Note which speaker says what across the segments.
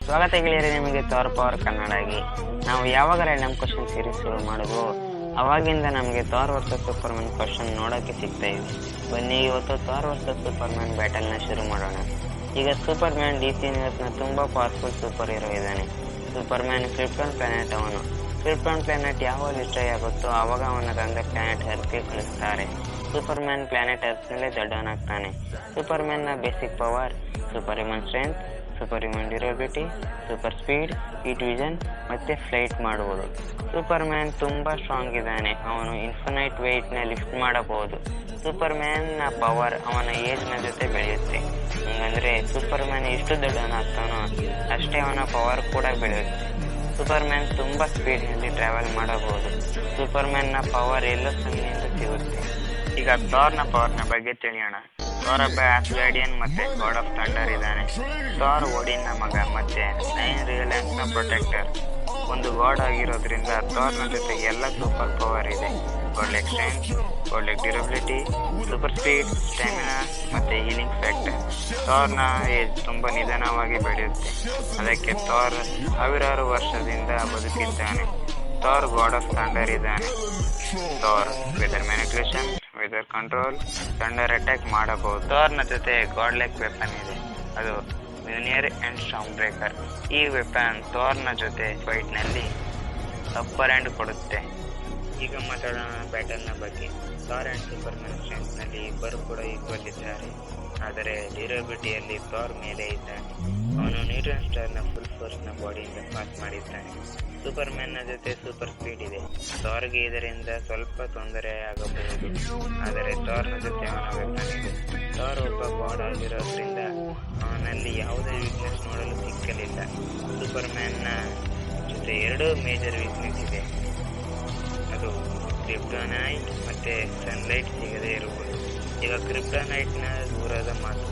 Speaker 1: ಸ್ವಾಗತ ಗೆಳೆಯರೆ ನಿಮಗೆ ಥಾರ್ ಪವರ್ ಕನ್ನಡಗೆ. ನಾವು ಯಾವಾಗ ರ್ಯಾಂಡಮ್ ಕ್ವಶನ್ ಸೀರೀಸ್ ಶುರು ಮಾಡಿದ್ವೋ ಅವಾಗಿಂದ ನಮಗೆ ಥಾರ್ ವರ್ಸಸ್ ಸೂಪರ್ಮನ್ ಕ್ವಶನ್ ನೋಡೋಕ್ಕೆ ಸಿಗ್ತಾ ಇದೆ. ಬನ್ನಿ ಇವತ್ತು ಥಾರ್ ವರ್ಸಸ್ ಸೂಪರ್ಮನ್ ಬ್ಯಾಟಲ್ನ ಶುರು ಮಾಡೋಣ. ಈಗ ಸೂಪರ್ಮ್ಯಾನ್ DC ಯೂನಿವರ್ಸ್ನ ತುಂಬ ಪವರ್ಫುಲ್ ಸೂಪರ್ ಹೀರೋ ಇದ್ದಾನೆ. ಸೂಪರ್ಮ್ಯಾನ್ ಕ್ರಿಪ್ಟನ್ ಪ್ಲಾನೆಟ್ ಅವನು. ಕ್ರಿಪ್ಟನ್ ಪ್ಲಾನೆಟ್ ಯಾವಾಗ ಡಿಸ್ಟ್ರಾಯ್ ಆಗುತ್ತೋ ಆವಾಗ ಅವನ ತಂದೆ ಪ್ಲಾನೆಟ್ ಅರ್ತ್ಗೆ ಕಳಿಸ್ತಾರೆ. ಸೂಪರ್ಮ್ಯಾನ್ ಪ್ಲಾನೆಟ್ ಅರ್ತ್ನಲ್ಲೇ ದೊಡ್ಡವನಾಗ್ತಾನೆ. ಸೂಪರ್ಮ್ಯಾನ್ನ basic power super human strength, super human durability, super speed, heat vision ಮತ್ತು ಫ್ಲೈಟ್ ಮಾಡುವುದು. ಸೂಪರ್ಮ್ಯಾನ್ ತುಂಬ ಸ್ಟ್ರಾಂಗ್ ಇದ್ದಾನೆ. ಅವನು ಇನ್ಫಿನೈಟ್ ವೆಯ್ಟ್ನ ಲಿಫ್ಟ್ ಮಾಡಬಹುದು. ಸೂಪರ್ಮ್ಯಾನ್ನ ಪವರ್ ಅವನ ಏಜ್ನ ಜೊತೆ ಬೆಳೆಯುತ್ತೆ. ಹಂಗಂದರೆ ಸೂಪರ್ಮ್ಯಾನ್ ಎಷ್ಟು ದೊಡ್ಡವನಾಗ್ತಾನೋ ಅಷ್ಟೇ ಅವನ ಪವರ್ ಕೂಡ ಬೆಳೆಯುತ್ತೆ. ಸೂಪರ್ಮ್ಯಾನ್ ತುಂಬ ಸ್ಪೀಡ್ನಲ್ಲಿ ಟ್ರಾವೆಲ್ ಮಾಡಬಹುದು. ಸೂಪರ್ಮ್ಯಾನ್ನ ಪವರ್ ಎಲ್ಲೋ ಸನ್ನಿಂದ ಸಿಗುತ್ತೆ. ಈಗ ಥಾರ್ನ ಪವರ್ನ ಬಗ್ಗೆ ತಿಳಿಯೋಣ. ಥಾರ್ ಒಬ್ಬ ಆಸ್ಗಾರ್ಡಿಯನ್ ಮತ್ತೆ ಗಾಡ್ ಆಫ್ ಥಂಡರ್ ಇದ್ದಾನೆ. ಥಾರ್ ಓಡಿನ್ನ ಮಗ ಮತ್ತೆ 9 ರಿಯಲ್ಸ್ನ ಪ್ರೊಟೆಕ್ಟರ್. ಒಂದು ಗಾಡ್ ಆಗಿರೋದ್ರಿಂದ ಥಾರ್ನ ಜೊತೆ ಎಲ್ಲ ಸೂಪರ್ ಪವರ್ ಇದೆ. Godlike strength, godlike durability, super speed, stamina ಮತ್ತೆ ಹೀಲಿಂಗ್ ಫ್ಯಾಕ್ಟರ್. ಥಾರ್ನ ಏಜ್ ತುಂಬ ನಿಧಾನವಾಗಿ ಬೆಳೆಯುತ್ತೆ. ಅದಕ್ಕೆ ಥಾರ್ ಸಾವಿರಾರು ವರ್ಷದಿಂದ ಬದುಕಿದ್ದಾನೆ. ಥಾರ್ ಗಾಡ್ ಆಫ್ ಥಂಡರ್ ಇದ್ದಾನೆ. Thor weather manipulation, weather control, thunder attack ಮಾಡಬಹುದು. ಥಾರ್ನ ಜೊತೆ ಗಾಡ್ಲೆಕ್ ವೆಪನ್ ಇದೆ, ಅದು ಮ್ಯೂನಿಯರ್ ಅಂಡ್ ಸ್ಟಾರ್ಮ್ ಬ್ರೇಕರ್. ಈ ವೆಪನ್ ಥಾರ್ನ ಜೊತೆ ಫೈಟ್ನಲ್ಲಿ ಅಪ್ಪರ್ ಹ್ಯಾಂಡ್ ಕೊಡುತ್ತೆ. ಈಗ ಮಾತಾಡೋಣ ಬ್ಯಾಟಲ್ನ ಬಗ್ಗೆ. ಥಾರ್ ಅಂಡ್ ಸೂಪರ್ಮನ್ ಸ್ಟ್ರೆಂತ್ನಲ್ಲಿ ಇಬ್ಬರು ಕೂಡ ಈಕ್ವಲ್ ಇದ್ದಾರೆ. ಆದರೆ ಡ್ಯೂರಬಿಲಿಟಿಯಲ್ಲಿ ಥಾರ್ ಮೇಲೆ ಇದ್ದಾನೆ. ಅವನು ನ್ಯೂಟ್ರನ್ ಸ್ಟಾರ್ನ ಫುಲ್ ಫೋರ್ಸ್ನ ಬಾಡಿಯಿಂದ ಪಾಸ್ ಮಾಡಿದ್ದಾನೆ. ಸೂಪರ್ಮ್ಯಾನ್ನ ಜೊತೆ ಸೂಪರ್ ಸ್ಪೀಡ್ ಇದೆ. ಥಾರ್ಗೆ ಇದರಿಂದ ಸ್ವಲ್ಪ ತೊಂದರೆ ಆಗಬಹುದು, ಆದರೆ ಥಾರ್ನ ಜೊತೆ ಅವನ ವೆಪನ್ ಇದೆ. ಥಾರ್ ಒಬ್ಬ ಗಾಡ್ ಆಗಿರೋದ್ರಿಂದ ಅವನಲ್ಲಿ ಯಾವುದೇ ವೀಕ್ನೆಸ್ ನೋಡಲು ಸಿಕ್ಕಲಿಲ್ಲ. ಸೂಪರ್ಮ್ಯಾನ್ನ ಜೊತೆ 2 ಮೇಜರ್ ವೀಕ್ನೆಸ್ ಇದೆ, ಅದು ಕ್ರಿಪ್ಟೋನೈಟ್ ಮತ್ತೆ ಸನ್ಲೈಟ್ ಸಿಗದೇ ಇರುವುದು. ಈಗ ಕ್ರಿಪ್ಟೋನೈಟ್ನ ದೂರದ ಮಾತು.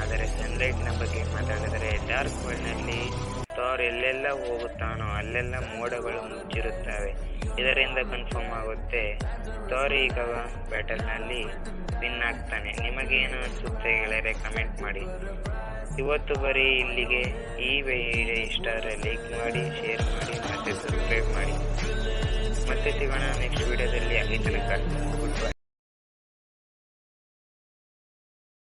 Speaker 1: ಆದರೆ ಸನ್ಲೈಟ್ನ ಬಗ್ಗೆ ಮಾತಾಡಿದರೆ ಡಾರ್ಕ್ ವರ್ಲ್ಡ್ನಲ್ಲಿ ಥಾರ್ ಎಲ್ಲೆಲ್ಲ ಹೋಗುತ್ತಾನೋ ಅಲ್ಲೆಲ್ಲ ಮೋಡಗಳು ಮುಚ್ಚಿರುತ್ತವೆ. ಇದರಿಂದ ಕನ್ಫರ್ಮ್ ಆಗುತ್ತೆ ಥಾರ್ ಈಗ ಬ್ಯಾಟಲ್ನಲ್ಲಿ ವಿನ್ ಆಗ್ತಾನೆ. ನಿಮಗೇನು ಅನಿಸುತ್ತೆ ಗೆಳೆಯರೆ, ಕಮೆಂಟ್ ಮಾಡಿ. ಇವತ್ತು ಬರೀ ಇಲ್ಲಿಗೆ. ಈ ವಿಡಿಯೋ ಇಷ್ಟ ಆದರೆ ಲೈಕ್ ಮಾಡಿ, ಶೇರ್ ಮಾಡಿ ಮತ್ತು ಸಬ್ಸ್ಕ್ರೈಬ್ ಮಾಡಿ. ಮತ್ತೆ ಸಿಗೋಣ ನೆಕ್ಸ್ಟ್ ವಿಡಿಯೋದಲ್ಲಿ. ಅಲ್ಲಿ ತನಕ ಗುಡ್ ಬೈ.